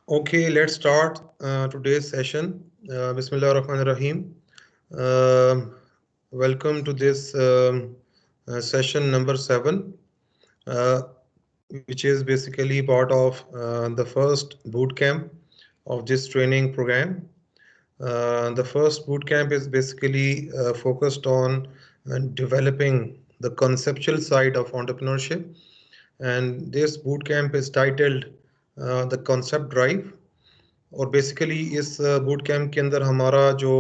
Okay, let's start today's session. Bismillah ar-Rahman ar-Rahim. Um Welcome to this session number 7, uh, which is basically part of the first boot camp of this training program. The first boot camp is basically focused on developing the conceptual side of entrepreneurship, and this boot camp is titled the Concept Drive. और basically इस boot camp के अंदर हमारा जो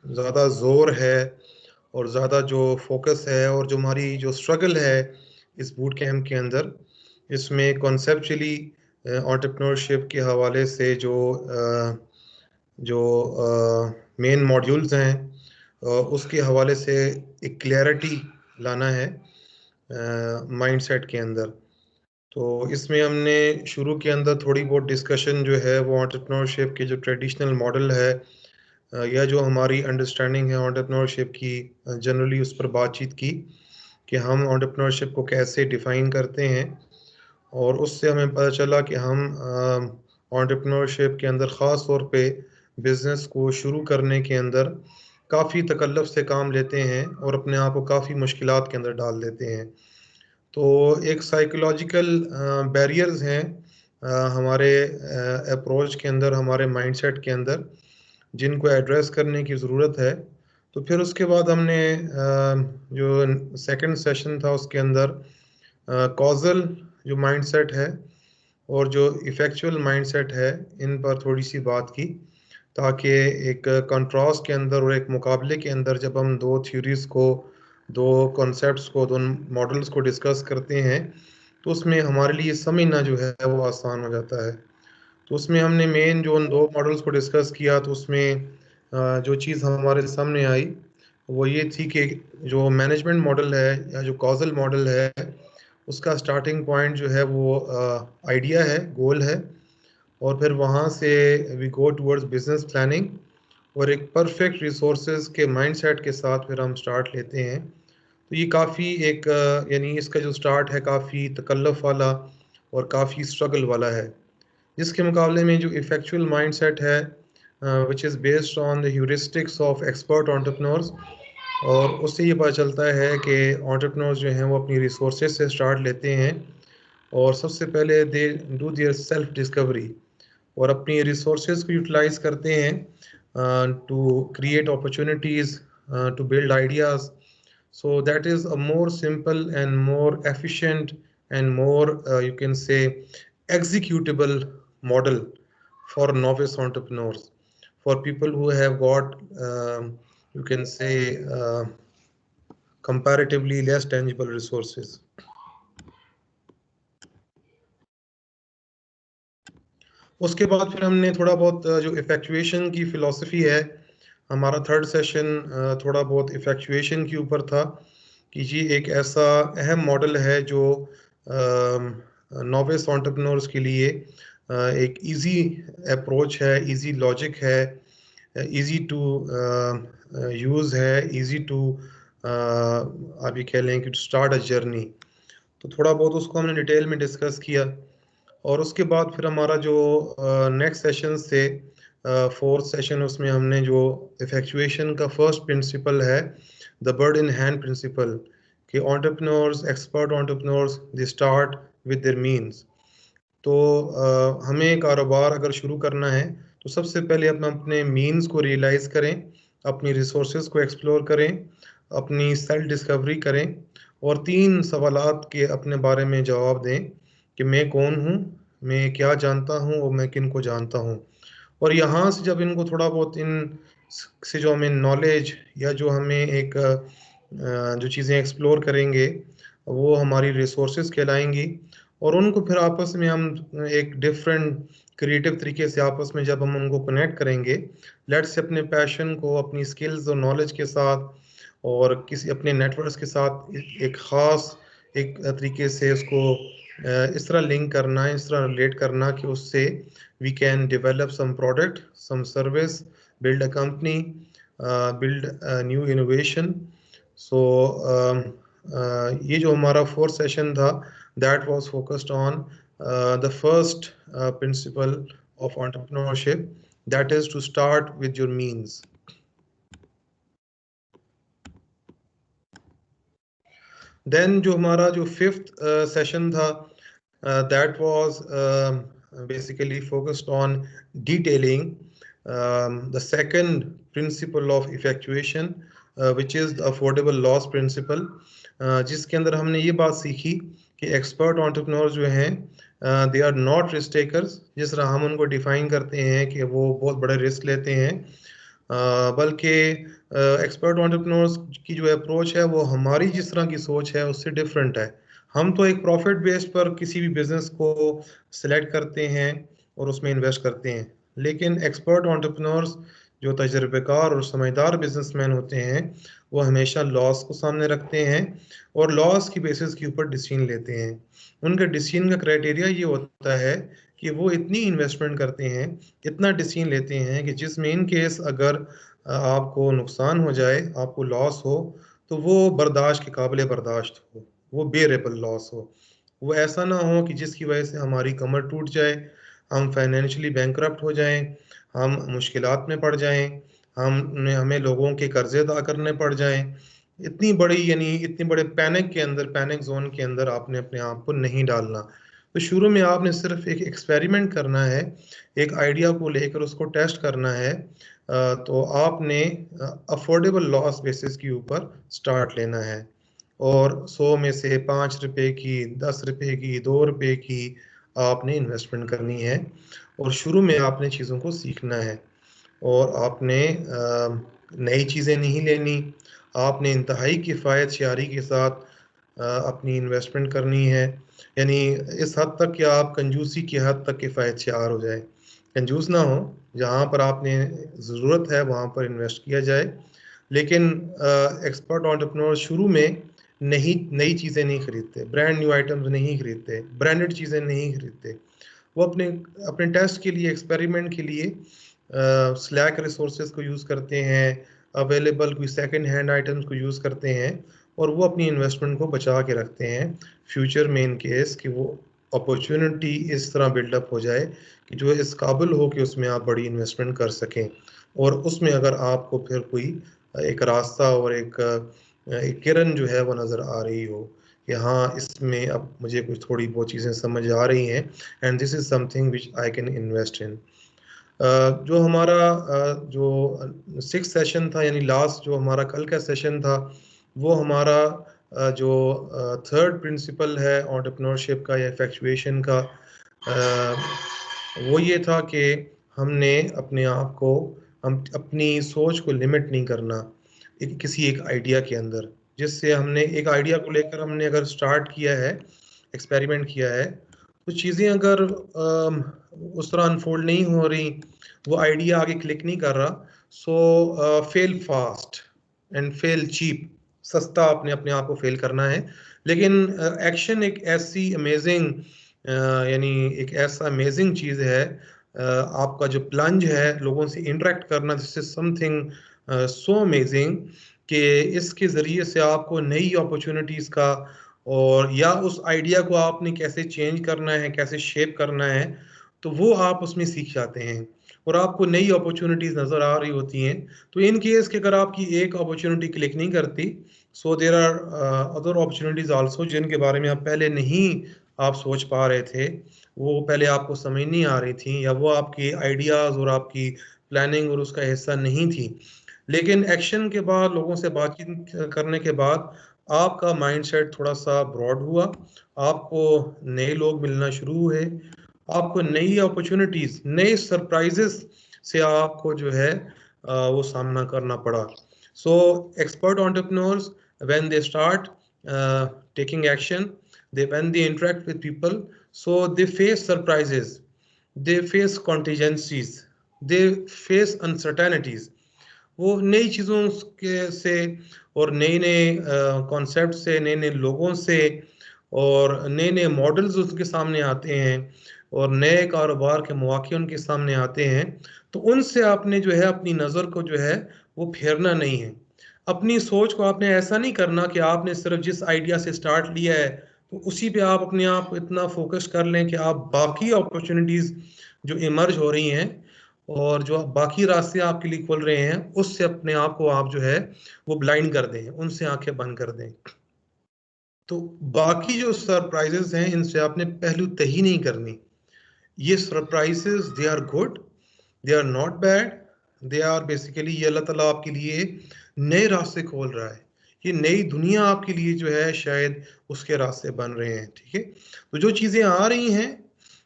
ज़्यादा जोर है और ज़्यादा जो फोकस है और जो हमारी जो स्ट्रगल है इस बूट कैंप के अंदर, इसमें कॉन्सेप्चुअली एंटरप्रेन्योरशिप के हवाले से जो मेन मॉड्यूल्स हैं उसके हवाले से एक क्लैरिटी लाना है माइंडसेट के अंदर। तो इसमें हमने शुरू के अंदर थोड़ी बहुत डिस्कशन जो है वो एंटरप्रेन्योरशिप के जो ट्रेडिशनल मॉडल है या जो हमारी अंडरस्टैंडिंग है एंटरप्रेन्योरशिप की, जनरली उस पर बातचीत की कि हम एंटरप्रेन्योरशिप को कैसे डिफ़ाइन करते हैं। और उससे हमें पता चला कि हम एंटरप्रेन्योरशिप के अंदर ख़ास तौर पे बिज़नेस को शुरू करने के अंदर काफ़ी तकल्लुफ़ से काम लेते हैं और अपने आप को काफ़ी मुश्किलात के अंदर डाल देते हैं। तो एक साइकोलॉजिकल बैरियर्स हैं हमारे अप्रोच के अंदर, हमारे माइंडसेट के अंदर, जिनको एड्रेस करने की ज़रूरत है। तो फिर उसके बाद हमने जो सेकंड सेशन था उसके अंदर कॉजल जो माइंडसेट है और जो इफ़ेक्चुअल माइंडसेट है, इन पर थोड़ी सी बात की, ताकि एक कंट्रास्ट के अंदर और एक मुकाबले के अंदर जब हम दो थ्योरीज़ को, दो कॉन्सेप्ट्स को, दो मॉडल्स को डिस्कस करते हैं तो उसमें हमारे लिए समझना जो है वो आसान हो जाता है। तो उसमें हमने मेन जो उन दो मॉडल्स को डिस्कस किया तो उसमें जो चीज़ हमारे सामने आई वो ये थी कि जो मैनेजमेंट मॉडल है या जो कॉजल मॉडल है उसका स्टार्टिंग पॉइंट जो है वो आइडिया है, गोल है, और फिर वहाँ से we go towards business planning और एक परफेक्ट रिसोर्सेज के माइंडसेट के साथ फिर हम स्टार्ट लेते हैं। तो ये काफ़ी एक यानी इसका जो स्टार्ट है काफ़ी तकल्लुफ़ वाला और काफ़ी स्ट्रगल वाला है, जिसके मुकाबले में जो इफ़ेक्चुअल माइंडसेट है which is based on the heuristics of expert entrepreneurs, और उससे ये पता चलता है कि एंटरप्रेन्योर्स जो हैं वो अपनी रिसोर्सेज से स्टार्ट लेते हैं और सबसे पहले they do their self discovery और अपनी रिसोर्सेज को यूटिलाइज करते हैं to create opportunities, to build ideas. So that is a more simple and more efficient and more, you can say, executable model for novice entrepreneurs, for people who have got, you can say, comparatively less tangible resources. उसके बाद फिर हमने थोड़ा बहुत जो इफेक्चुएशन की philosophy है, हमारा थर्ड सेशन थोड़ा बहुत इफेक्चुएशन के ऊपर था कि ये एक ऐसा अहम मॉडल है जो नोविस एंटरप्रेन्योर्स के लिए एक इजी अप्रोच है, इजी लॉजिक है, इजी टू यूज़ है, इजी टू आप ये कह लें कि टू स्टार्ट अ जर्नी। तो थोड़ा बहुत उसको हमने डिटेल में डिस्कस किया और उसके बाद फिर हमारा जो नेक्स्ट सेशन थे, फोर्थ सेशन, उसमें हमने जो इफेक्चुएशन का फर्स्ट प्रिंसिपल है the bird in hand principle, कि entrepreneurs, expert entrepreneurs, they start with their means. तो हमें कारोबार अगर शुरू करना है तो सबसे पहले हम अपने मींस को रियलाइज करें, अपनी रिसोर्सेज को एक्सप्लोर करें, अपनी सेल्फ डिस्कवरी करें और 3 सवालात के अपने बारे में जवाब दें कि मैं कौन हूँ, मैं क्या जानता हूँ और मैं किन को जानता हूँ। और यहाँ से जब इनको थोड़ा बहुत इन से जो हमें नॉलेज या जो हमें एक जो चीज़ें एक्सप्लोर करेंगे वो हमारी रिसोर्सेज कहलाएंगी, और उनको फिर आपस में हम एक डिफरेंट क्रिएटिव तरीके से आपस में जब हम उनको कनेक्ट करेंगे, लेट्स से अपने पैशन को अपनी स्किल्स और नॉलेज के साथ और किसी अपने नेटवर्क्स के साथ एक ख़ास एक तरीके से उसको इस तरह लिंक करना है, इस तरह रिलेट करना कि उससे we can develop some product, some service, build a company, build a new innovation. So ये जो हमारा फोर्थ सेशन था that was focused on the first principle of entrepreneurship, that is to start with your means. Then जो हमारा जो fifth session था, that was basically focused on detailing the second principle of effectuation, which is the affordable loss principle, जिसके अंदर हमने ये बात सीखी कि एक्सपर्ट एंटरप्रेन्योर जो हैं they are not risk takers, जिस तरह हम उनको डिफाइन करते हैं कि वो बहुत बड़े रिस्क लेते हैं, बल्कि एक्सपर्ट एंटरप्रेन्योर्स की जो अप्रोच है वो हमारी जिस तरह की सोच है उससे डिफरेंट है। हम तो एक प्रॉफिट बेस्ड पर किसी भी बिजनेस को सिलेक्ट करते हैं और उसमें इन्वेस्ट करते हैं, लेकिन एक्सपर्ट एंटरप्रेन्योर्स जो तजर्बेकार और समझदार बिजनेसमैन होते हैं वो हमेशा लॉस को सामने रखते हैं और लॉस की बेसिस के ऊपर डिसीजन लेते हैं। उनके डिसीजन का क्राइटेरिया ये होता है कि वो इतनी इन्वेस्टमेंट करते हैं, इतना डिसीजन लेते हैं कि जिसमें इन केस अगर आपको नुकसान हो जाए, आपको लॉस हो, तो वो बर्दाश्त के काबिल बर्दाश्त हो, वो बेरेबल लॉस हो। वो ऐसा ना हो कि जिसकी वजह से हमारी कमर टूट जाए, हम फाइनेंशियली बैंकरप्ट हो जाएं, हम मुश्किलात में पड़ जाएं, हमें लोगों के कर्जे अदा करने पड़ जाएं। इतनी बड़ी यानी इतने बड़े पैनिक के अंदर, पैनिक जोन के अंदर आपने अपने आप को नहीं डालना। तो शुरू में आपने सिर्फ एक एक्सपेरिमेंट करना है, एक आइडिया को लेकर उसको टेस्ट करना है। तो आपने अफोर्डेबल लॉस बेसिस के ऊपर स्टार्ट लेना है और 100 में से 5 रुपए की, 10 रुपए की, 2 रुपए की आपने इन्वेस्टमेंट करनी है और शुरू में आपने चीज़ों को सीखना है और आपने नई चीज़ें नहीं लेनी, आपने इंतहाई किफ़ायत शारी के साथ अपनी इन्वेस्टमेंट करनी है। यानी इस हद तक कि आप कंजूसी की हद तक किफ़ायत शार हो जाए, कंजूस ना हो, जहाँ पर आपने ज़रूरत है वहाँ पर इन्वेस्ट किया जाए। लेकिन एक्सपर्ट एंटरप्रेन्योर शुरू में नई चीज़ें नहीं खरीदते, ब्रांड न्यू आइटम्स नहीं खरीदते, ब्रांडेड चीज़ें नहीं खरीदते। वो अपने अपने टेस्ट के लिए, एक्सपेरिमेंट के लिए स्लैक रिसोर्सेज को यूज़ करते हैं, अवेलेबल कोई सेकंड हैंड आइटम्स को यूज़ करते हैं और वो अपनी इन्वेस्टमेंट को बचा के रखते हैं फ्यूचर में, इन केस कि वो अपॉर्चुनिटी इस तरह बिल्डअप हो जाए कि जो इस काबिल हो कि उसमें आप बड़ी इन्वेस्टमेंट कर सकें और उसमें अगर आपको फिर कोई एक रास्ता और एक किरण जो है वो नज़र आ रही हो कि हाँ इसमें अब मुझे कुछ थोड़ी बहुत चीज़ें समझ आ रही हैं and this is something which I can invest in. जो हमारा जो 6th सेशन था, यानी लास्ट जो हमारा कल का सेशन था, वो हमारा जो थर्ड प्रिंसिपल है एंटरप्रेन्योरशिप का या इफेक्चुएशन का, वो ये था कि हमने अपने आप को, हम अपनी सोच को लिमिट नहीं करना किसी एक आइडिया के अंदर। जिससे हमने एक आइडिया को लेकर हमने अगर स्टार्ट किया है, एक्सपेरिमेंट किया है, तो चीज़ें अगर उस तरह अनफोल्ड नहीं हो रही, वो आइडिया आगे क्लिक नहीं कर रहा, so fail fast and fail cheap, सस्ता आपने अपने आप को फेल करना है। लेकिन एक्शन एक ऐसी अमेजिंग, यानी एक ऐसा अमेजिंग चीज़ है, आपका जो प्लंज है लोगों से इंटरेक्ट करना, this is something so amazing कि इसके ज़रिए से आपको नई अपॉर्चुनिटीज़ का और या उस आइडिया को आपने कैसे चेंज करना है, कैसे शेप करना है, तो वो आप उसमें सीख जाते हैं और आपको नई अपॉर्चुनिटीज़ नज़र आ रही होती हैं। तो इन केस कि अगर आपकी एक अपॉर्चुनिटी क्लिक नहीं करती, so there are other opportunities also जिनके बारे में आप पहले नहीं आप सोच पा रहे थे, वो पहले आपको समझ नहीं आ रही थी या वो आपकी आइडियाज़ और आपकी प्लानिंग और उसका हिस्सा नहीं थी। लेकिन एक्शन के बाद, लोगों से बातचीत करने के बाद आपका माइंडसेट थोड़ा सा ब्रॉड हुआ, आपको नए लोग मिलना शुरू हुए, आपको नई अपॉर्चुनिटीज, नए सरप्राइजेस से आपको जो है वो सामना करना पड़ा। So expert entrepreneurs when they start taking action, they when they interact with people, so they face surprises, they face contingencies, they face uncertainties। वो नई चीज़ों के से और नए नए कॉन्सेप्ट से, नए नए लोगों से और नए नए मॉडल्स उसके सामने आते हैं और नए कारोबार के मौके उनके सामने आते हैं। तो उनसे आपने जो है अपनी नज़र को जो है वो फेरना नहीं है। अपनी सोच को आपने ऐसा नहीं करना कि आपने सिर्फ जिस आइडिया से स्टार्ट लिया है तो उसी पे आप अपने आप इतना फोकस कर लें कि आप बाकी अपॉर्चुनिटीज जो इमर्ज हो रही हैं और जो बाकी रास्ते आपके लिए खुल रहे हैं, उससे अपने आप को आप जो है वो ब्लाइंड कर दें, उनसे आंखें बंद कर दें। तो बाकी जो सरप्राइजेस हैं इनसे आपने पहलू तही नहीं करनी। ये surprises they are good, they are not bad, they are basically ये अल्लाह ताला आपके लिए नए रास्ते खोल रहा है, ये नई दुनिया आपके लिए जो है शायद उसके रास्ते बन रहे हैं। ठीक है, तो जो चीज़ें आ रही हैं,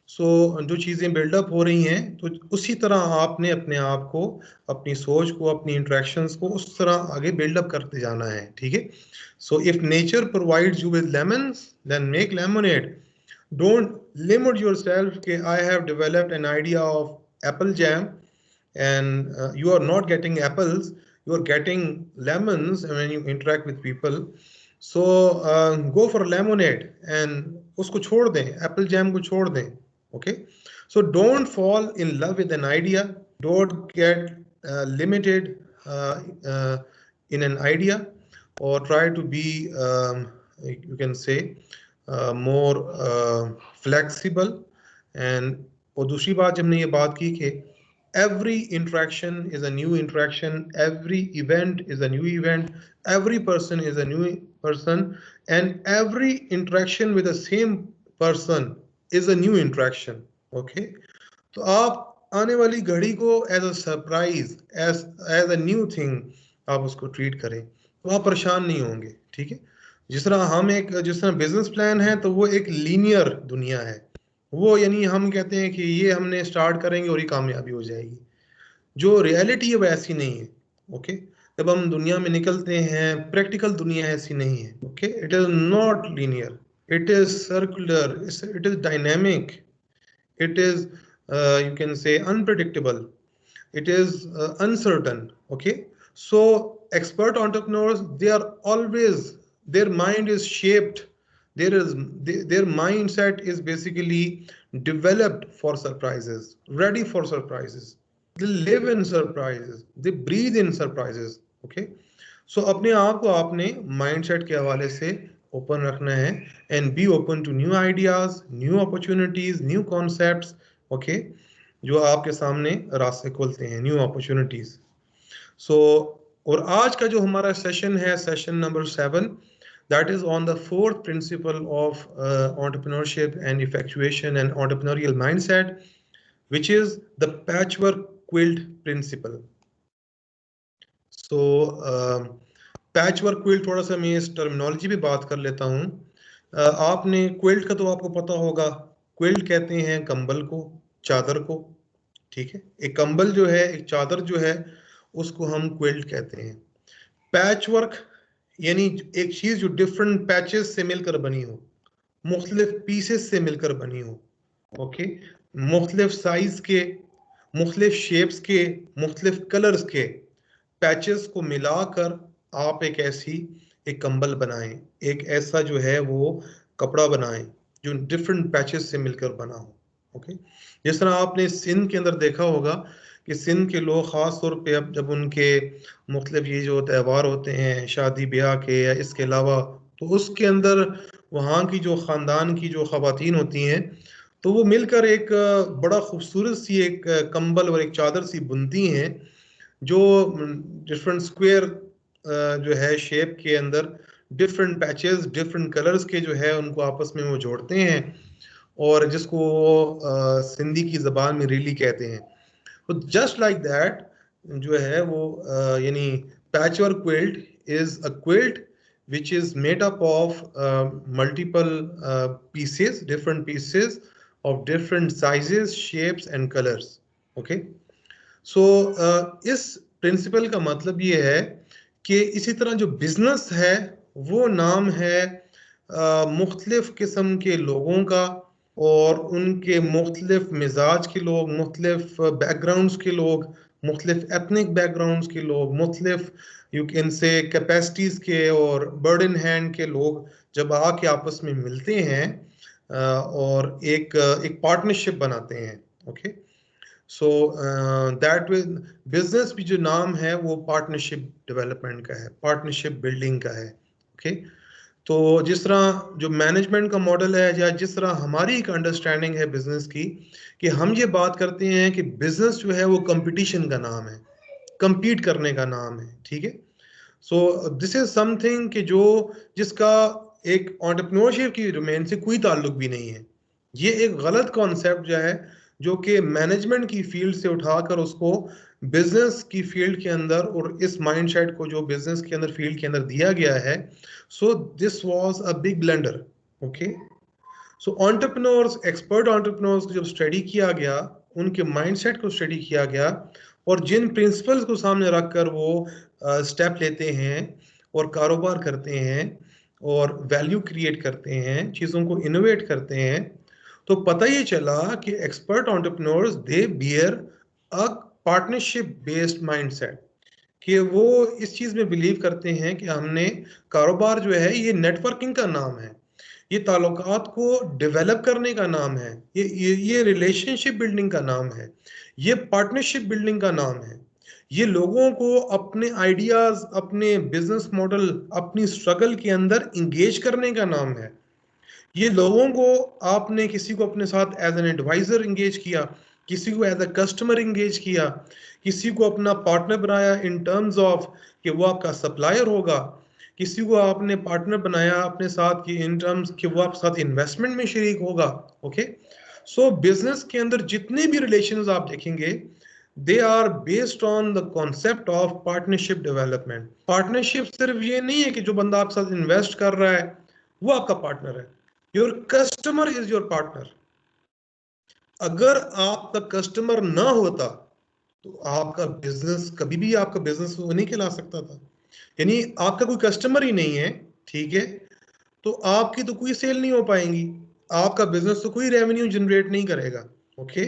सो जो चीज़ें बिल्डअप हो रही हैं, तो उसी तरह आपने अपने आप को, अपनी सोच को, अपनी इंट्रैक्शंस को उस तरह आगे बिल्डअप करते जाना है। ठीक है, so if nature provides you with lemons then make lemonade. Don't limit yourself कि I have developed an idea of apple jam and you are not getting apples, you are getting lemons when you interact with people. So go for lemonade and उसको छोड़ दें, apple jam को छोड़ दें. Okay, so don't fall in love with an idea, don't get limited uh, in an idea, or try to be you can say more flexible. And और दूसरी बात जब हमने ये बात की कि every interaction is a new interaction, every event is a new event, every person is a new person, and every interaction with the same person is a new interaction. Okay, तो आप आने वाली घड़ी को as a surprise, as a new thing आप उसको treat करें, तो आप परेशान नहीं होंगे। ठीक है, जिस तरह बिजनेस प्लान है तो वो एक लीनियर दुनिया है, वो यानी हम कहते हैं कि ये हमने स्टार्ट करेंगे और ये कामयाबी हो जाएगी। जो रियलिटी है वो ऐसी नहीं है। ओके, जब हम दुनिया में निकलते हैं, प्रैक्टिकल दुनिया ऐसी नहीं है। Okay, it is not linear, it is circular, it is dynamic, it is you can say unpredictable, it is uncertain. Okay, so expert entrepreneurs, they are always, their mind is shaped, their mindset is basically developed for surprises, ready for surprises, they live in surprises, they breathe in surprises. Okay, सो अपने आप को आपने mindset के हवाले से open रखना है, and be open to new ideas, new opportunities, new concepts. Okay, जो आपके सामने रास्ते खोलते हैं, न्यू अपॉर्चुनिटीज। सो और आज का जो हमारा सेशन है, session number 7, that is on the fourth principle of entrepreneurship and effectuation and entrepreneurial mindset, which is the patchwork quilt principle. So patch work quilt, थोड़ा सा मैं इस टर्मिनोलॉजी पे बात कर लेता हूँ। आपने क्विल्ट का तो आपको पता होगा, क्विल्ट कहते हैं कंबल को, चादर को। ठीक है, एक कंबल जो है, एक चादर जो है, उसको हम क्विल्ट कहते हैं। पैच वर्क यानी एक चीज जो डिफरेंट पैचेस से मिलकर बनी हो, मुख्तलिफ पीसेस से मिलकर बनी हो। ओके, मुख्तलिफ साइज के, मुख्तलिफ शेप्स के, मुख्तलिफ कलर्स के पैचेस को मिलाकर आप एक कंबल बनाएं, एक ऐसा जो है वो कपड़ा बनाएं जो डिफरेंट पैचेस से मिलकर बना हो। ओके, जिस तरह आपने सिंध के अंदर देखा होगा कि सिंध के लोग ख़ास तौर पे अब जब उनके मुख्तलिफ ये जो त्यौहार होते हैं, शादी ब्याह के या इसके अलावा, तो उसके अंदर वहाँ की जो ख़ानदान की जो ख़वातीन होती हैं, तो वो मिलकर एक बड़ा खूबसूरत सी एक कंबल और एक चादर सी बुनती हैं, जो डिफरेंट स्क्वायर जो है शेप के अंदर डिफरेंट पैचेस, डिफरेंट कलर्स के जो है उनको आपस में वो जोड़ते हैं, और जिसको सिंधी की ज़बान में रीली कहते हैं। तो जस्ट लाइक दैट जो है वो यानी patchwork quilt is a quilt which is made up of multiple pieces, different pieces of different sizes, shapes and colors. Okay, so इस प्रिंसिपल का मतलब ये है कि इसी तरह जो बिजनेस है वो नाम है मुख्तलिफ किस्म के लोगों का, और उनके मुख्तलिफ मिजाज के लोग, मुख्तलिफ बैकग्राउंड्स के लोग, मुख्तलिफ एथनिक बैकग्राउंड्स के लोग, मुख्तलिफ यू कैन से कैपेसिटीज़ के और बर्ड इन हैंड के लोग जब आके आपस में मिलते हैं और एक पार्टनरशिप बनाते हैं। ओके, सो दैट बिजनेस भी जो नाम है वो पार्टनरशिप डेवलपमेंट का है, पार्टनरशिप बिल्डिंग का है। ओके, तो जिस तरह जो मैनेजमेंट का मॉडल है या जिस तरह हमारी एक अंडरस्टैंडिंग है बिजनेस की, कि हम ये बात करते हैं कि बिजनेस जो है वो कंपटीशन का नाम है, compete करने का नाम है, ठीक है। सो दिस इज समथिंग कि जो जिसका एक एंटरप्रेन्योरशिप की डोमेन से कोई ताल्लुक भी नहीं है। ये एक गलत कॉन्सेप्ट जो है, जो कि मैनेजमेंट की फील्ड से उठाकर उसको बिजनेस की फील्ड के अंदर, और इस माइंडसेट को जो बिजनेस के अंदर फील्ड के अंदर दिया गया है, so this was a big blunder. Okay, so entrepreneurs, expert entrepreneurs को जब स्टडी किया गया, उनके माइंडसेट को स्टडी किया गया, और जिन प्रिंसिपल्स को सामने रखकर वो स्टेप लेते हैं और कारोबार करते हैं और वैल्यू क्रिएट करते हैं, चीज़ों को इनोवेट करते हैं, तो पता ये चला कि expert entrepreneurs they bear a partnership based mindset, कि वो इस चीज़ में बिलीव करते हैं कि हमने कारोबार जो है ये नेटवर्किंग का नाम है, ये ताल्लुकात को डेवलप करने का नाम है, ये रिलेशनशिप बिल्डिंग का नाम है, ये पार्टनरशिप बिल्डिंग का नाम है, ये लोगों को अपने आइडियाज, अपने बिजनेस मॉडल, अपनी स्ट्रगल के अंदर इंगेज करने का नाम है। ये लोगों को, आपने किसी को अपने साथ एज एन एडवाइजर इंगेज किया, किसी को एज अ कस्टमर इंगेज किया, किसी को अपना पार्टनर बनाया इन टर्म्स ऑफ कि वो आपका सप्लायर होगा, किसी को आपने पार्टनर बनाया अपने साथ कि इन टर्म्स कि वो आपके साथ इन्वेस्टमेंट में शरीक होगा। ओके, सो बिजनेस के अंदर जितने भी रिलेशंस आप देखेंगे, they are based on the concept of partnership development. Partnership सिर्फ ये नहीं है कि जो बंदा आपके साथ इन्वेस्ट कर रहा है वो आपका पार्टनर है। Your customer is your partner. अगर आपका कस्टमर ना होता तो आपका बिजनेस कभी भी आपका बिजनेस नहीं कहला सकता था। यानी आपका कोई कस्टमर ही नहीं है, ठीक है, तो आपकी तो कोई सेल नहीं हो पाएंगी, आपका बिजनेस तो कोई रेवेन्यू जनरेट नहीं करेगा। ओके,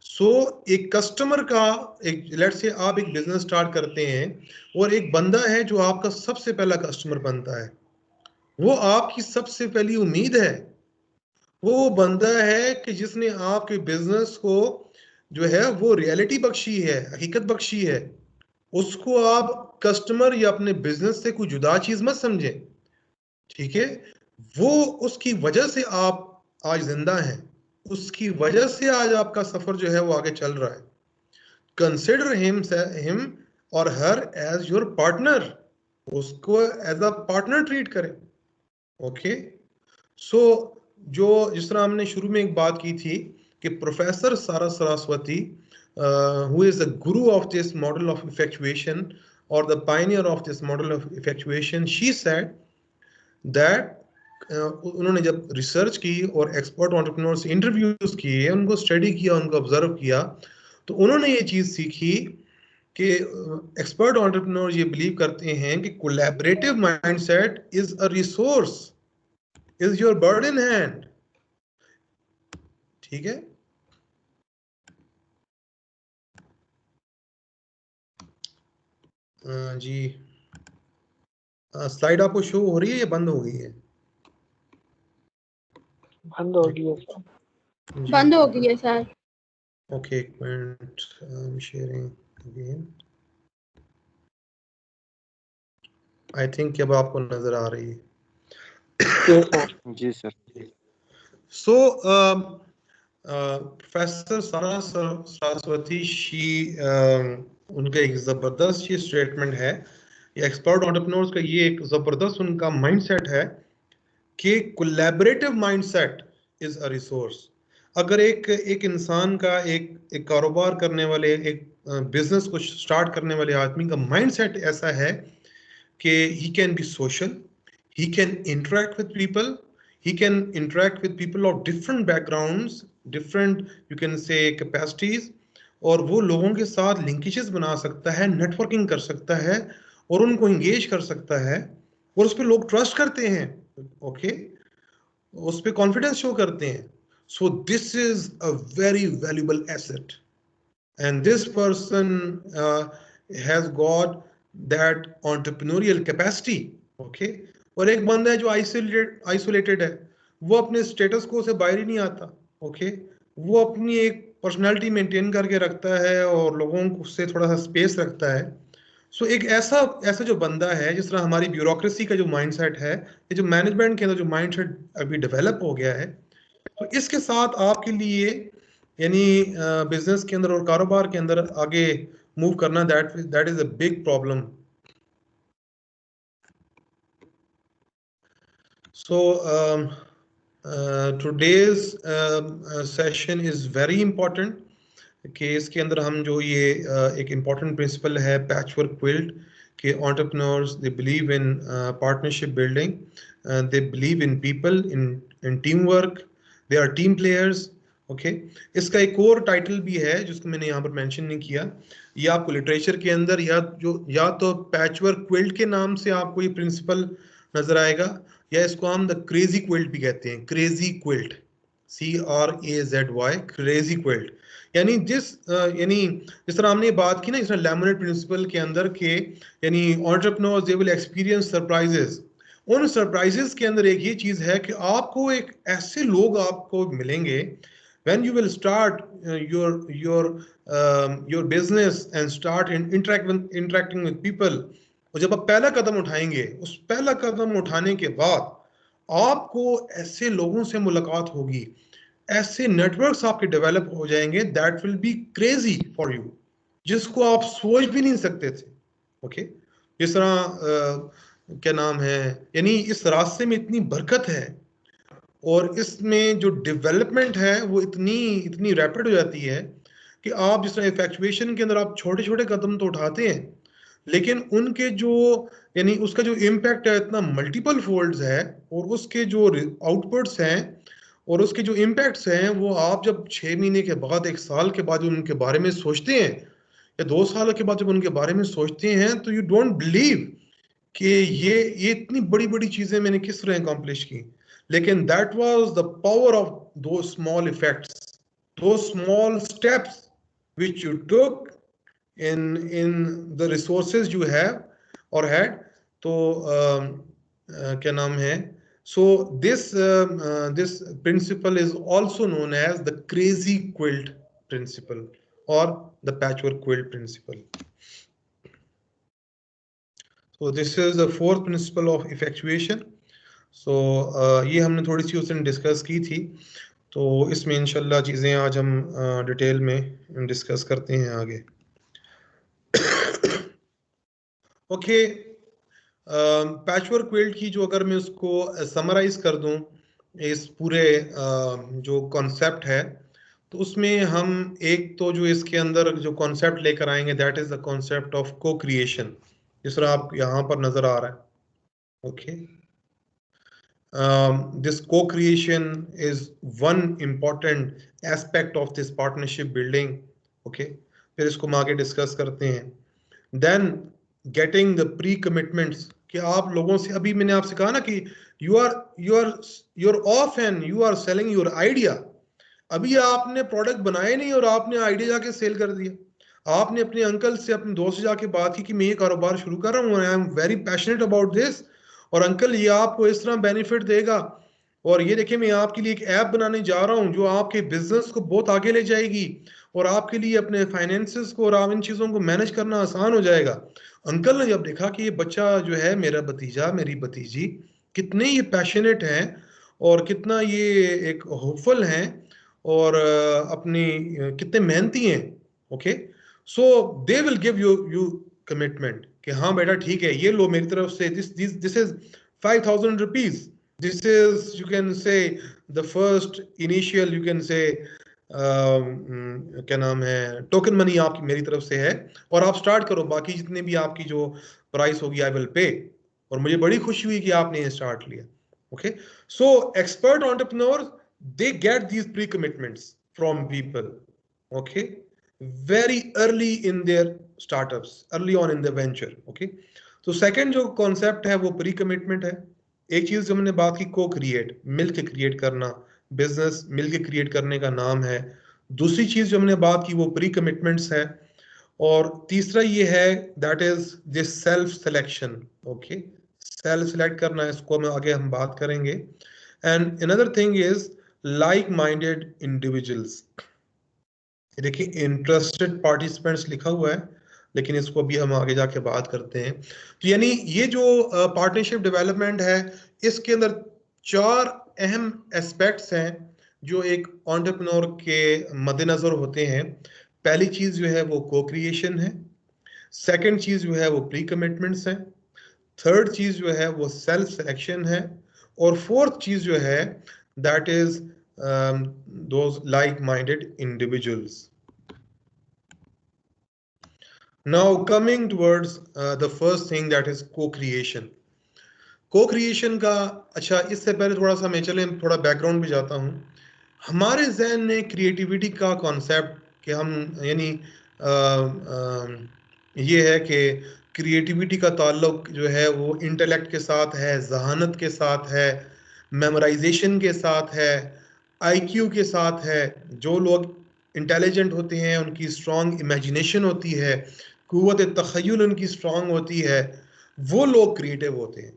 सो एक कस्टमर का, एक लेट से आप एक बिजनेस स्टार्ट करते हैं और एक बंदा है जो आपका सबसे पहला कस्टमर बनता है, वो आपकी सबसे पहली उम्मीद है, वो बंदा है कि जिसने आपके बिजनेस को जो है वो रियलिटी बख्शी है, हकीकत बख्शी है। उसको आप कस्टमर या अपने बिजनेस से कोई जुदा चीज मत समझें, ठीक है। वो उसकी वजह से आप आज जिंदा हैं, उसकी वजह से आज आपका सफर जो है वो आगे चल रहा है। कंसिडर हिम और हर एज योर पार्टनर, उसको एज अ पार्टनर ट्रीट करें। ओके, सो जो जिस तरह हमने शुरू में एक बात की थी कि प्रोफेसर सारा Saraswati, who is the guru of this model of effectuation or the pioneer of this model of effectuation, she said that उन्होंने जब रिसर्च की और एक्सपर्ट एंटरप्रेन्योर से इंटरव्यूज किए, उनको स्टडी किया, उनको ऑब्जर्व किया, तो उन्होंने ये चीज सीखी कि एक्सपर्ट एंटरप्रेन्योर ये बिलीव करते हैं कि collaborative mindset is a resource, is your bird in hand. ठीक है, जी स्लाइड आपको शो हो रही है या बंद हो गई है? बंद हो गई है सर। बंद हो गई है सर। ओके, एक minute, I am sharing again. I think अब आपको नजर आ रही है। जी सर। सो प्रोफेसर सारा सरस्वती उनका एक जबरदस्त ये स्टेटमेंट है, ये एक्सपर्ट एंटरप्रेन्योर्स का ये एक जबरदस्त उनका माइंडसेट है कि collaborative mindset is a resource. अगर एक इंसान का, एक कारोबार करने वाले, एक बिजनेस को स्टार्ट करने वाले आदमी का माइंडसेट ऐसा है कि he can be social, he can interact with people, he can interact with people of different backgrounds, different you can say capacities, और वो लोगों के साथ लिंकेजेस बना सकता है, नेटवर्किंग कर सकता है और उनको इंगेज कर सकता है, और उस पर लोग ट्रस्ट करते हैं। ओके, उस पर कॉन्फिडेंस शो करते हैं। So this is a very valuable asset, and this person has got that entrepreneurial capacity. Okay, और एक बंदा है जो आइसोलेटेड है, वो अपने स्टेटस को से बाहर ही नहीं आता। ओके, वो अपनी एक पर्सनालिटी मेंटेन करके रखता है और लोगों से थोड़ा सा स्पेस रखता है। सो एक ऐसा ऐसा जो बंदा है, जिस तरह हमारी ब्यूरोक्रेसी का जो माइंडसेट है, ये जो मैनेजमेंट के अंदर जो माइंडसेट अभी डेवलप हो गया है, तो इसके साथ आपके लिए यानी बिजनेस के अंदर और कारोबार के अंदर आगे मूव करना, that is a big problem. So today's session is very important कि इसके अंदर हम जो ये एक इम्पॉर्टेंट प्रिंसिपल है पैचवर्क क्विल्ट कि entrepreneurs they believe in partnership building, they believe in people, in teamwork, they are team players. Okay इसका एक और टाइटल भी है जिसको मैंने यहाँ पर मेंशन नहीं किया, ये आपको लिटरेचर के अंदर या तो पैचवर्क क्विल्ट के नाम से आपको ये प्रिंसिपल नजर आएगा, या इसको हम द क्रेजी क्विल्ट भी कहते हैं. Crazy quilt, CRAZY, crazy quilt. यानी जिस तरह हमने बात की ना, इस तरह लेमोनेड प्रिंसिपल के अंदर के यानी entrepreneurs they will experience surprises. उन सरप्राइजेस के अंदर एक ये चीज है कि आपको एक ऐसे लोग आपको मिलेंगे when you will start your business and start interacting with people. और जब आप पहला कदम उठाएंगे, उस पहला कदम उठाने के बाद आपको ऐसे लोगों से मुलाकात होगी, ऐसे नेटवर्क्स आपके डेवलप हो जाएंगे, that will be crazy for you, जिसको आप सोच भी नहीं सकते थे. ओके जिस तरह क्या नाम है, यानी इस रास्ते में इतनी बरकत है और इसमें जो डेवलपमेंट है वो इतनी रैपिड हो जाती है कि आप जिस तरह इफेक्चुएशन के अंदर आप छोटे छोटे कदम तो उठाते हैं, लेकिन उनके जो यानी उसका जो इम्पैक्ट है इतना मल्टीपल फोल्ड्स है, और उसके जो आउटपुट्स हैं और उसके जो इम्पैक्ट्स हैं वो आप जब 6 महीने के बाद, 1 साल के बाद उनके बारे में सोचते हैं, या 2 साल के बाद जब उनके बारे में सोचते हैं, तो यू डोंट बिलीव कि ये इतनी बड़ी बड़ी चीजें मैंने किस तरह अकॉम्प्लिश की. लेकिन that was the power of दो स्मॉल इफेक्ट्स, दो small steps which you took in the resources you have or had. तो क्या नाम है, so this principle is also known as the crazy quilt principle or the patchwork quilt principle. So this is the fourth principle of effectuation. So ये हमने थोड़ी सी उस दिन discuss की थी, तो इसमें इंशाल्लाह चीज़ें आज हम डिटेल में डिस्कस करते हैं आगे. ओके पैचवर्क क्विल्ट की जो अगर मैं उसको समराइज कर दूं, इस पूरे जो कॉन्सेप्ट है, तो उसमें हम एक तो जो इसके अंदर जो कॉन्सेप्ट लेकर आएंगे, that is the concept of को क्रिएशन, जिस तरह आप यहाँ पर नजर आ रहा है. Okay this co-creation is one important aspect of this partnership building. Okay फिर इसको हम आगे डिस्कस करते हैं. then getting the pre-commitments कि आप लोगों से, अभी मैंने आपसे कहा ना कि you're off and you are selling your idea. अभी आपने प्रोडक्ट बनाए नहीं और आपने आइडिया जाके सेल कर दिया. आपने अपने अंकल से, अपने दोस्त से जाके बात की कि मैं ये कारोबार शुरू कर रहा हूँ, I am very passionate about this, और अंकल ये आपको इस तरह बेनिफिट देगा, और ये देखिए मैं आपके लिए एक ऐप बनाने जा रहा हूँ जो आपके बिजनेस को बहुत आगे ले जाएगी और आपके लिए अपने फाइनेंसेस को और आप इन चीज़ों को मैनेज करना आसान हो जाएगा. अंकल ने जब देखा कि ये बच्चा जो है, मेरा भतीजा, मेरी भतीजी, कितने ये पैशनेट हैं और कितना ये एक होपफुल हैं और अपनी कितने मेहनती हैं. Okay so they will give you commitment कि हाँ बेटा ठीक है, ये लो मेरी तरफ से, this is 5,000 rupees, this is you can से the first initial, you can से क्या नाम है, टोकन मनी आपकी मेरी तरफ से है, और आप स्टार्ट करो, बाकी जितने भी आपकी जो प्राइस होगी आई विल पे. और मुझे बड़ी खुशी हुई कि आपने ये स्टार्ट लिया. Okay so expert entrepreneurs they get these pre-commitments from people, okay, very early in their startups, early on in the venture. okay तो second जो concept है वो pre-commitment है. एक चीज जो हमने बात की, co-create, मिलके क्रिएट करना, बिजनेस मिलके क्रिएट करने का नाम है. दूसरी चीज जो हमने बात की वो pre-commitments है, और तीसरा ये है that is this self selection. Okay self select करना, इसको हम आगे हम बात करेंगे. And another thing is like minded individuals. देखिए इंटरेस्टेड पार्टिसिपेंट्स लिखा हुआ है, लेकिन इसको भी हम आगे जाके बात करते हैं। तो यानी ये जो पार्टनरशिप डेवलपमेंट है, इसके अंदर 4 अहम एस्पेक्ट्स हैं जो एक एंटरप्रेन्योर के मद्देनजर होते हैं। पहली चीज जो है वो को क्रिएशन है, सेकंड चीज जो है वो प्री कमिटमेंट्स है, थर्ड चीज जो है वो सेल्फ सिलेक्शन है, और फोर्थ चीज जो है that is those like minded individuals. Now coming towards the first thing, that is co-creation. Co-creation का, अच्छा इससे पहले थोड़ा सा मैं चले थोड़ा बैकग्राउंड में जाता हूँ। हमारे जहन में क्रिएटिविटी का कॉन्सेप्ट कि हम यानी ये है कि क्रिएटिविटी का ताल्लुक जो है वो इंटेलेक्ट के साथ है, जहानत के साथ है, मेमोराइजेशन के साथ है, आईक्यू के साथ है। जो लोग इंटेलिजेंट होते हैं उनकी स्ट्रॉन्ग इमेजिनेशन होती है, कुव्वत तख़य्युल उनकी स्ट्रॉन्ग होती है, वो लोग क्रिएटिव होते हैं।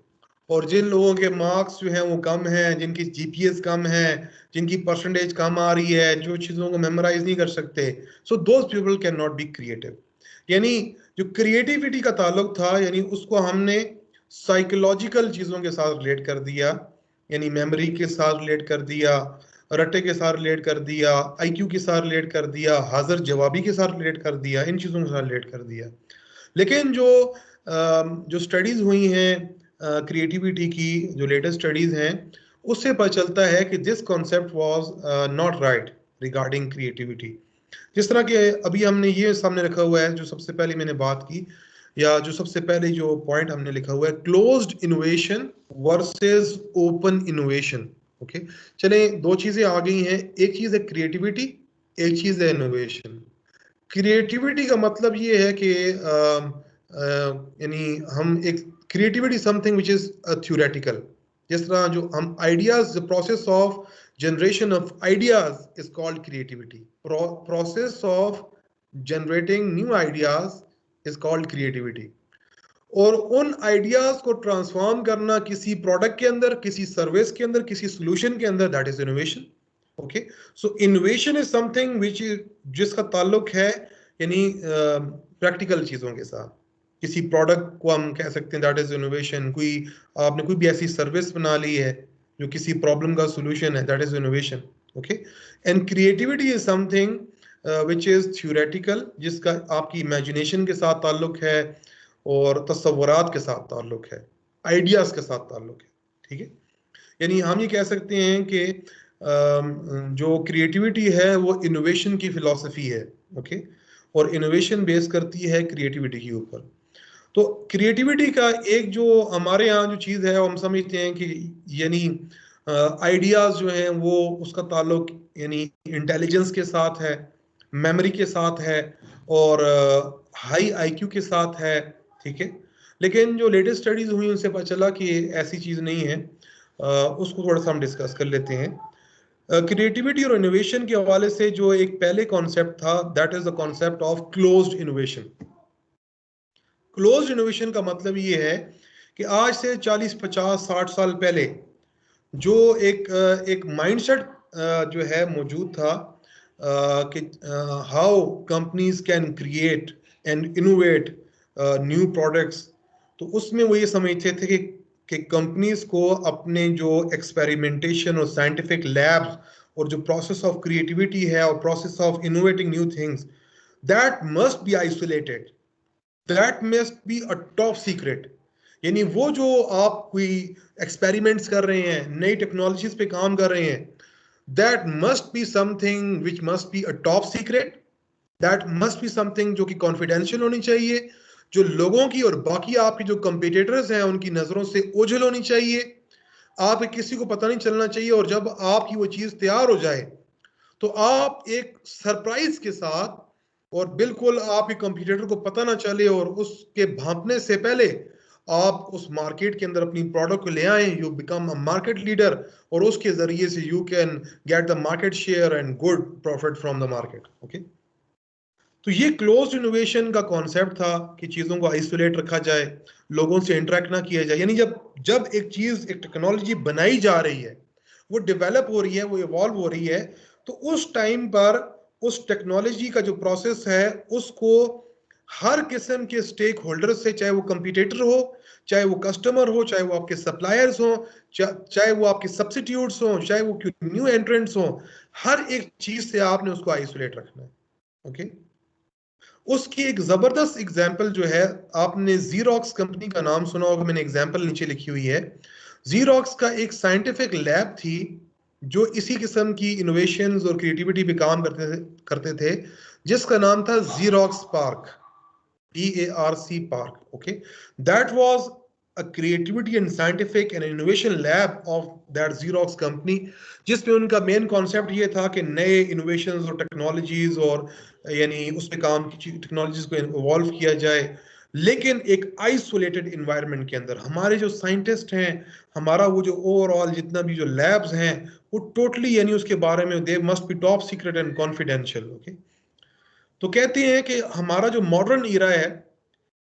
और जिन लोगों के मार्क्स जो हैं वो कम हैं, जिनकी जीपीएस कम है, जिनकी परसेंटेज कम आ रही है, जो चीज़ों को मेमोराइज नहीं कर सकते, so those people can not be creative. यानी जो क्रिएटिविटी का ताल्लुक था, यानी उसको हमने साइकोलॉजिकल चीज़ों के साथ रिलेट कर दिया, यानी मेमोरी के साथ रिलेट कर दिया, रट्टे के साथ रिलेट कर दिया, आईक्यू के साथ रिलेट कर दिया, हाजिर जवाबी के साथ रिलेट कर दिया, इन चीज़ों के साथ रिलेट कर दिया। लेकिन जो स्टडीज़ हुई हैं क्रिएटिविटी की, जो लेटेस्ट स्टडीज़ हैं, उससे पता चलता है कि this concept was not right regarding creativity. जिस तरह के अभी हमने ये सामने रखा हुआ है, जो सबसे पहले मैंने बात की, या जो सबसे पहले जो पॉइंट हमने लिखा हुआ है, closed innovation versus open innovation. Okay, चले दो चीजें आ गई हैं, एक चीज है क्रिएटिविटी, एक चीज है इनोवेशन। क्रिएटिविटी का मतलब ये है कि यानी हम एक creativity something which is theoretical. जिस तरह जो हम ideas, the process of generation of ideas is called creativity. Process of generating new ideas is called creativity. और उन आइडियाज को ट्रांसफॉर्म करना किसी प्रोडक्ट के अंदर, किसी सर्विस के अंदर, किसी सोल्यूशन के अंदर, that is innovation. Okay, so innovation is something which जिसका ताल्लुक है यानी प्रैक्टिकल चीजों के साथ। किसी प्रोडक्ट को हम कह सकते हैं दैट इज इनोवेशन। कोई आपने कोई भी ऐसी सर्विस बना ली है जो किसी प्रॉब्लम का सोल्यूशन है, that is innovation. Okay, and creativity is something which is theoretical, जिसका आपकी इमेजिनेशन के साथ ताल्लुक है और तस्वुरात के साथ ताल्लुक है, आइडियाज के साथ ताल्लुक है। ठीक है, यानी हम ये कह सकते हैं कि जो क्रिएटिविटी है वो इनोवेशन की फिलॉसफी है। ओके, और इनोवेशन बेस करती है क्रिएटिविटी के ऊपर। तो क्रिएटिविटी का एक जो हमारे यहाँ जो चीज़ है, हम समझते हैं कि यानी आइडियाज जो हैं वो उसका ताल्लुक यानी इंटेलिजेंस के साथ है, मेमोरी के साथ है, और हाई आईक्यू के साथ है। ठीक है, लेकिन जो लेटेस्ट स्टडीज हुई उनसे पता चला कि ऐसी चीज़ नहीं है। उसको थोड़ा सा हम डिस्कस कर लेते हैं। क्रिएटिविटी और इनोवेशन के हवाले से जो एक पहले कॉन्सेप्ट था, that is the concept of closed innovation. Closed innovation का मतलब ये है कि आज से 40, 50, 60 साल पहले जो एक माइंडसेट जो है मौजूद था कि how companies can create and innovate new products, तो उसमें वो ये समझते थे कि कंपनीज को अपने जो एक्सपेरिमेंटेशन और साइंटिफिक लैब्स और जो प्रोसेस ऑफ क्रिएटिविटी है और process of innovating new things, that must be isolated, that must be a top secret. यानी वो जो आप कोई एक्सपेरिमेंट्स कर रहे हैं, नई टेक्नोलॉजीज पे काम कर रहे हैं, that must be something which must be a top secret, that must be something जो कि कॉन्फिडेंशियल होनी चाहिए, जो लोगों की और बाकी आपकी जो कंपटीटर्स हैं उनकी नजरों से ओझल होनी चाहिए, आप किसी को पता नहीं चलना चाहिए। और जब आपकी वो चीज तैयार हो जाए तो आप एक सरप्राइज के साथ, और बिल्कुल आपके कंपटीटर को पता ना चले और उसके भांपने से पहले आप उस मार्केट के अंदर अपनी प्रोडक्ट को ले आए, you become a market leader, और उसके जरिए से you can get the market share and good profit from the market. Okay, तो ये क्लोज्ड इनोवेशन का कॉन्सेप्ट था कि चीज़ों को आइसोलेट रखा जाए, लोगों से इंटरेक्ट ना किया जाए। यानी जब एक चीज़, एक टेक्नोलॉजी बनाई जा रही है, वो डेवलप हो रही है, वो इवॉल्व हो रही है, तो उस टाइम पर उस टेक्नोलॉजी का जो प्रोसेस है उसको हर किस्म के स्टेक होल्डर से, चाहे वो कंपटीटर हो, चाहे वो कस्टमर हो, चाहे वो आपके सप्लायर्स हो, चाहे वो आपके सब्स्टिट्यूट्स हो, चाहे वो न्यू एंट्रेंट्स हो, हर एक चीज से आपने उसको आइसोलेट रखना है। ओके, उसकी एक जबरदस्त एग्जांपल जो है, आपने जीरोक्स कंपनी का नाम सुना होगा, मैंने एग्जांपल नीचे लिखी हुई है। जीरोक्स का एक साइंटिफिक लैब थी जो इसी किस्म की इनोवेशंस और क्रिएटिविटी पे काम करते थे, जिसका नाम था xerox park, DARC park. Okay, that was a creativity and scientific and innovation lab of that Xerox company, जिसमें उनका मेन कॉन्सेप्ट ये था कि नए इनोवेशंस और टेक्नोलॉजीज और यानी उस पे काम की टेक्नोलॉजीज को इवॉल्व किया जाए, लेकिन एक आइसोलेटेड इन्वायरमेंट के अंदर। हमारे जो साइंटिस्ट हैं, हमारा वो जो ओवरऑल जितना भी जो लैब्स हैं, वो टोटली यानी उसके बारे में they must be top secret and confidential. Okay, तो कहते हैं कि हमारा जो मॉडर्न ईरा है,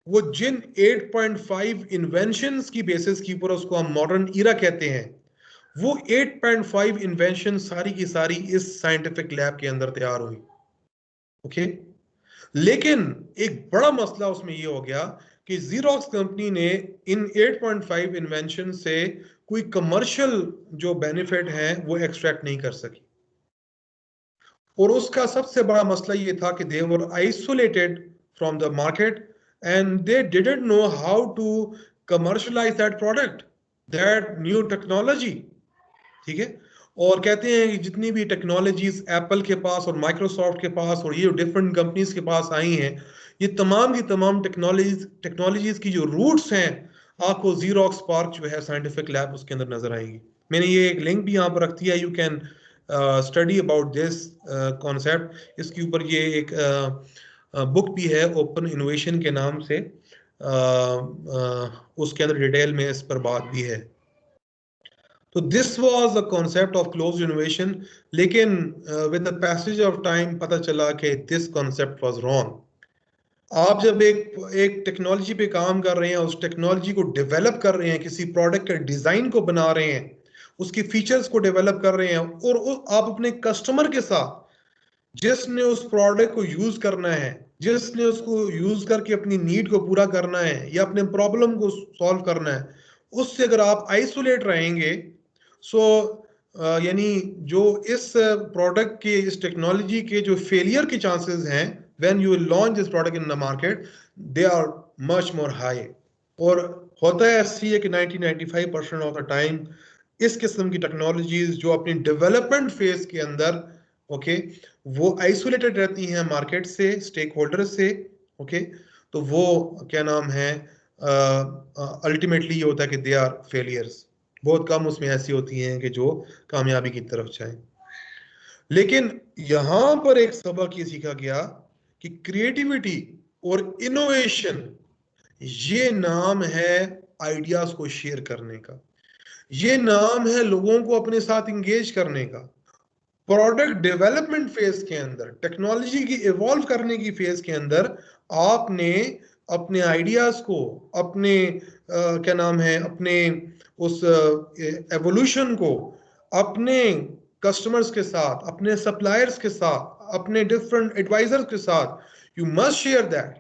वो जिन 8.5 इन्वेंशंस की बेसिस के ऊपर उसको हम मॉडर्न ईरा कहते हैं, वो 8.5 इन्वेंशन सारी की सारी इस साइंटिफिक लैब के अंदर तैयार हुई। ओके, लेकिन एक बड़ा मसला उसमें ये हो गया कि जीरोक्स कंपनी ने इन 8.5 इन्वेंशन से कोई कमर्शियल जो बेनिफिट है वो एक्सट्रैक्ट नहीं कर सकी। और उसका सबसे बड़ा मसला ये था कि they were isolated from the market and they didn't know how to commercialize that product, that new technology। ठीक है, और कहते हैं कि जितनी भी टेक्नोलॉजीज एप्पल के पास और माइक्रोसॉफ्ट के पास और ये डिफरेंट कंपनीज के पास आई हैं, ये तमाम की तमाम टेक्नोलॉजीज की जो रूट्स हैं, आपको जीरोक्स पार्क जो है साइंटिफिक लैब उसके अंदर नजर आएंगी। मैंने ये एक लिंक भी यहाँ पर रख दिया, you can study about this concept. इसके ऊपर ये एक बुक भी है ओपन इनोवेशन के नाम से, उसके अंदर डिटेल में इस पर बात भी है। तो this was the concept of closed innovation, लेकिन with the passage of time पता चला कि दिस कॉन्सेप्ट वाज रॉन्ग। आप जब एक टेक्नोलॉजी पे काम कर रहे हैं, उस टेक्नोलॉजी को डेवलप कर रहे हैं, किसी प्रोडक्ट के डिजाइन को बना रहे हैं, उसकी फीचर्स को डेवलप कर रहे हैं, और आप अपने कस्टमर के साथ, जिसने उस प्रोडक्ट को यूज करना है, जिसने उसको यूज करके अपनी नीड को पूरा करना है या अपने प्रॉब्लम को सॉल्व करना है, उससे अगर आप आइसोलेट रहेंगे, सो यानी जो इस प्रोडक्ट के, इस टेक्नोलॉजी के जो फेलियर के चांसेस हैं when you launch this product in the market, they are much more high. और होता है ऐसी है कि 90-95% ऑफ द टाइम इस किस्म की टेक्नोलॉजीज जो अपनी डेवलपमेंट फेज के अंदर, ओके, वो आइसोलेटेड रहती हैं मार्केट से, स्टेक होल्डर से। ओके, तो वो क्या नाम है, अल्टीमेटली ये होता है कि दे आर फेलियर्स। बहुत कम उसमें ऐसी होती हैं कि जो कामयाबी की तरफ जाएं। लेकिन यहां पर एक सबक ये सीखा गया कि क्रिएटिविटी और इनोवेशन, ये नाम है आइडियाज को शेयर करने का, ये नाम है लोगों को अपने साथ इंगेज करने का। प्रोडक्ट डेवलपमेंट फेज के अंदर, टेक्नोलॉजी की इवॉल्व करने की फेज के अंदर, आपने अपने आइडियाज को, अपने क्या नाम है, अपने उस एवोल्यूशन को अपने कस्टमर्स के साथ, अपने सप्लायर्स के साथ, अपने डिफरेंट एडवाइजर्स के साथ, यू मस्ट शेयर दैट।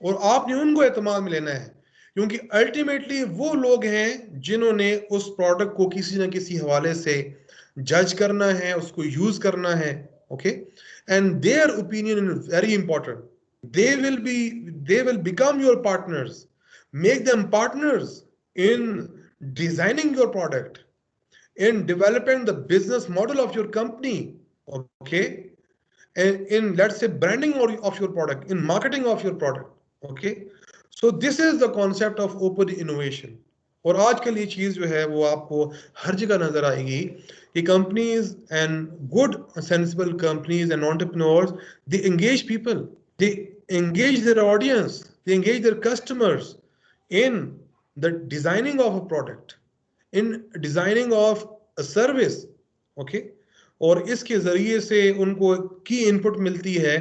और आपने उनको एतमाद में लेना है, क्योंकि अल्टीमेटली वो लोग हैं जिन्होंने उस प्रोडक्ट को किसी न किसी हवाले से जज करना है, उसको यूज करना है। Okay, and their opinion is very important. they will become your partners, make them partners in designing your product, in developing the business model of your company, okay, and in, let's say, branding of your product, in marketing of your product। okay, so this is the concept of open innovation। और आजकल ये चीज जो है वो आपको हर जगह नजर आएगी कि companies and good sensible companies and entrepreneurs, they engage people, they engage their audience, they engage their customers in the designing of a product, in designing of a service। okay, और इसके जरिए से उनको की इनपुट मिलती है,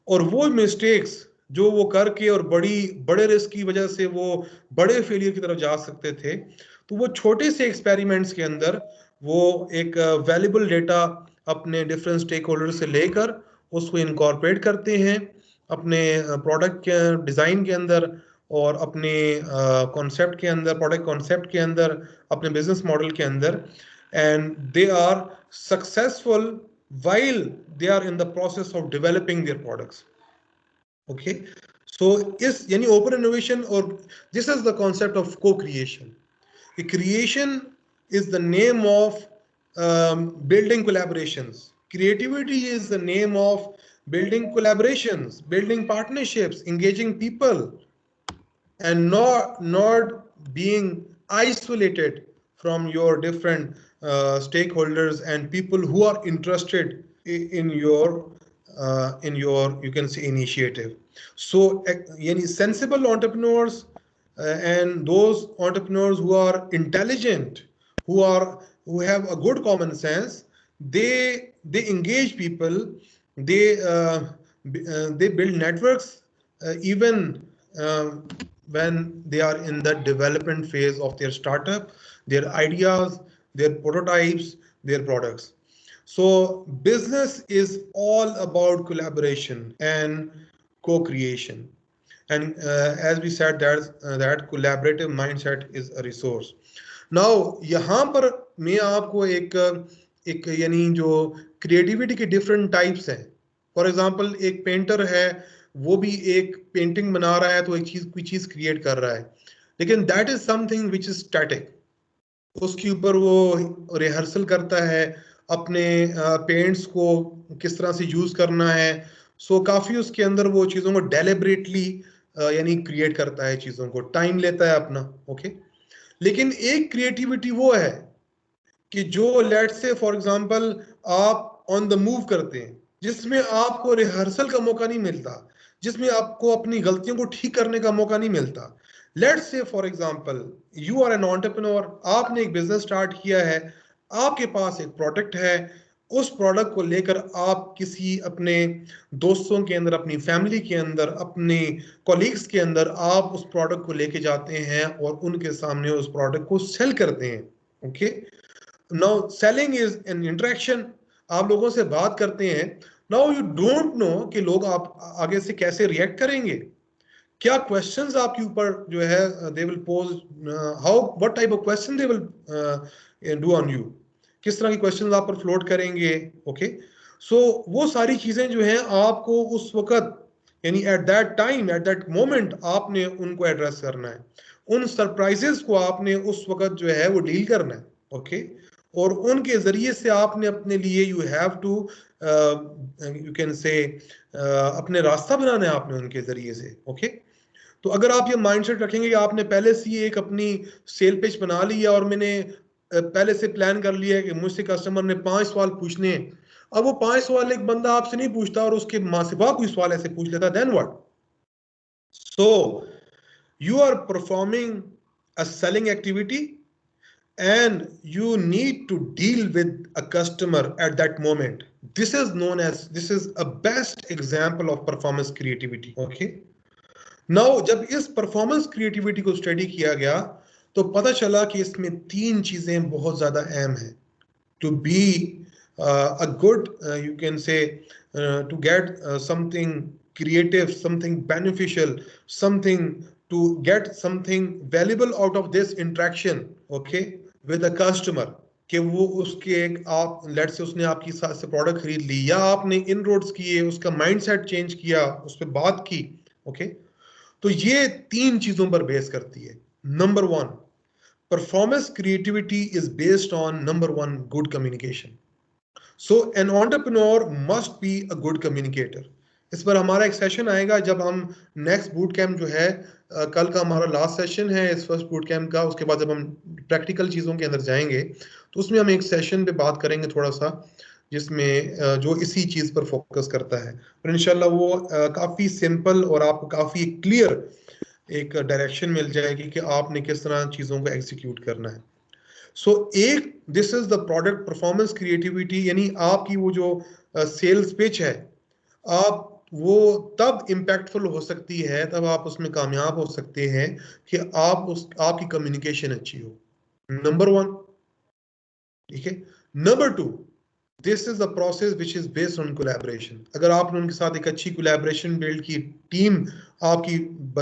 और वो मिस्टेक्स जो वो करके और बड़े रिस्क की वजह से वो बड़े फेलियर की तरफ जा सकते थे, तो वो छोटे से एक्सपेरिमेंट्स के अंदर वो एक वैल्यूएबल डेटा अपने डिफरेंट स्टेक होल्डर से लेकर उसको इनकॉर्पोरेट करते हैं, अपने प्रोडक्ट के डिज़ाइन के अंदर और अपने कॉन्सेप्ट के अंदर, प्रोडक्ट कॉन्सेप्ट के अंदर, अपने बिजनेस मॉडल के अंदर, and they are successful while they are in the process of developing their products. Okay, so is yani open innovation, or this is the concept of co-creation. The creation is the name of building collaborations. Creativity is the name of building collaborations, building partnerships, engaging people, and not being isolated from your different stakeholders and people who are interested in your you can say initiative. So yani sensible entrepreneurs and those entrepreneurs who are intelligent, who have a good common sense, they engage people, they they build networks even when they are in the development phase of their startup, their ideas, their prototypes, their products. So business is all about collaboration and co-creation. And as we said, that collaborative mindset is a resource. Now, यहाँ पर मैं आपको एक यानी जो creativity के different types हैं. For example एक पेंटर है, वो भी एक पेंटिंग बना रहा है तो एक चीज कोई चीज क्रिएट कर रहा है, लेकिन that is something which is static. उसके ऊपर वो रिहर्सल करता है अपने पेंट्स को किस तरह से यूज करना है. सो काफी उसके अंदर वो चीजों को डेलिबरेटली यानी क्रिएट करता है, चीजों को टाइम लेता है अपना. ओके, लेकिन एक क्रिएटिविटी वो है कि जो लेट्स से फॉर एग्जांपल आप ऑन द मूव करते हैं, जिसमें आपको रिहर्सल का मौका नहीं मिलता, जिसमें आपको अपनी गलतियों को ठीक करने का मौका नहीं मिलता. Let's say for example you are an entrepreneur, आपने एक बिजनेस स्टार्ट किया है, आपके पास एक प्रोडक्ट है, उस प्रोडक्ट को लेकर आप किसी अपने दोस्तों के अंदर, अपनी फैमिली के अंदर, अपने कॉलीग्स के अंदर आप उस प्रोडक्ट को लेके जाते हैं और उनके सामने उस प्रोडक्ट को सेल करते हैं. Okay, now selling is an interaction. आप लोगों से बात करते हैं. नाउ यू डोंट नो कि लोग आप आगे से कैसे रिएक्ट करेंगे, क्या क्वेश्चंस आपके ऊपर जो है they will pose, how what type of question they will do on you, किस तरह के क्वेश्चंस आप पर फ्लोट करेंगे. ओके, सो वो सारी चीजें जो हैं आपको उस वक्त यानी at that time, at that moment आपने उनको एड्रेस करना है. उन सरप्राइजेस को आपने उस वक्त जो है वो डील करना है. ओके, और उनके जरिए से आपने अपने लिए you have to you can say अपने रास्ता बनाना है आपने उनके जरिए से. ओके, तो अगर आप ये माइंडसेट रखेंगे कि आपने पहले से ही एक अपनी सेल पिच बना लिया और मैंने पहले से प्लान कर लिया है कि मुझसे कस्टमर ने 5 सवाल पूछने हैं, अब वो 5 सवाल एक बंदा आपसे नहीं पूछता और उसके माँ सिवा कोई सवाल ऐसे पूछ लेता, then what? So you are performing a selling activity and you need to deal with a customer at that moment. This is a best example of performance creativity. Okay, now जब इस परफॉर्मेंस क्रिएटिविटी को study किया गया तो पता चला कि इसमें 3 चीजें बहुत ज्यादा अहम हैं. To be a good you can say to get something creative, something beneficial, something to get something valuable out of this interaction, okay, with a customer, कि वो उसके एक आप लेट से उसने आपकी साथ से प्रोडक्ट खरीद ली या आपने इनरोड्स किए, उसका माइंडसेट चेंज किया, उस पर बात की. ओके, तो ये 3 चीजों पर बेस करती है. Number 1, performance creativity is based on number 1, good communication. So an entrepreneur must be a good communicator. इस पर हमारा एक सेशन आएगा जब हम नेक्स्ट बूट कैम्प जो है कल का हमारा लास्ट सेशन है इस फर्स्ट बूट कैम्प का. उसके बाद जब हम प्रैक्टिकल चीज़ों के अंदर जाएंगे तो उसमें हम एक सेशन पे बात करेंगे थोड़ा सा, जिसमें जो इसी चीज़ पर फोकस करता है. और इंशाल्लाह वो काफ़ी सिंपल और आपको काफ़ी क्लियर एक डायरेक्शन मिल जाएगी कि आपने किस तरह चीज़ों को एग्जीक्यूट करना है. सो एक this is the product performance creativity, यानी आपकी वो जो सेल्स पिच है, आप वो तब इम्पैक्टफुल हो सकती है, तब आप उसमें कामयाब हो सकते हैं कि आपकी कम्युनिकेशन अच्छी हो. नंबर 1, ठीक है. Number 2, this is the process which is based on collaboration. अगर आपने उनके साथ एक अच्छी कोलैबोरेशन बिल्ड की, टीम आपकी